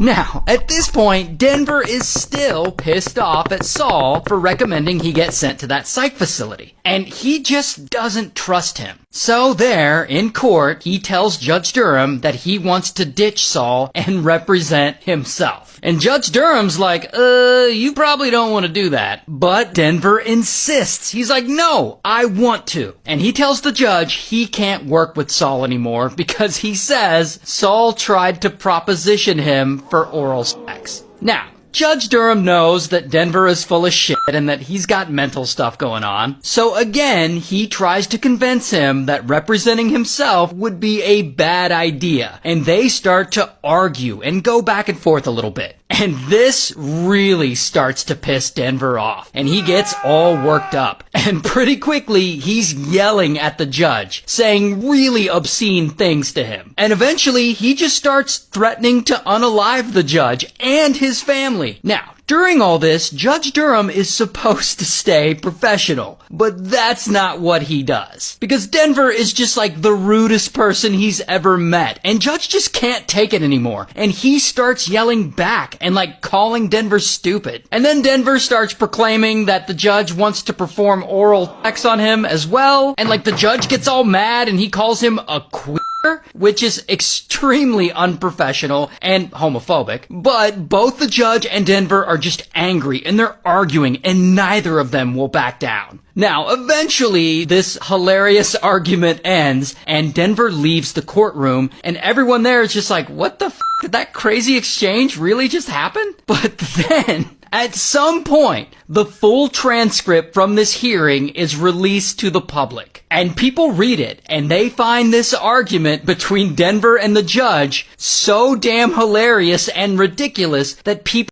Now, at this point, Denver is still pissed off at Saul for recommending he get sent to that psych facility. And he just doesn't trust him. So there, in court, he tells Judge Durham that he wants to ditch Saul and represent himself. And Judge Durham's like, you probably don't want to do that. But Denver insists. He's like, no, I want to. And he tells the judge he can't work with Saul anymore because he says Saul tried to proposition him for oral sex. Now, Judge Durham knows that Denver is full of shit and that he's got mental stuff going on. So again, he tries to convince him that representing himself would be a bad idea. And they start to argue and go back and forth a little bit. And this really starts to piss Denver off. And he gets all worked up. And pretty quickly, he's yelling at the judge, saying really obscene things to him. And eventually, he just starts threatening to unalive the judge and his family. Now, during all this, Judge Durham is supposed to stay professional, but that's not what he does. Because Denver is just like the rudest person he's ever met, and Judge just can't take it anymore. And he starts yelling back and like calling Denver stupid. And then Denver starts proclaiming that the judge wants to perform oral sex on him as well, and like the judge gets all mad and he calls him a queer, which is extremely unprofessional and homophobic. But both the judge and Denver are just angry and they're arguing and neither of them will back down. Now, eventually, this hilarious argument ends and Denver leaves the courtroom and everyone there is just like, what the f***? Did that crazy exchange really just happen? But then, at some point, the full transcript from this hearing is released to the public. And people read it, and they find this argument between Denver and the judge so damn hilarious and ridiculous that people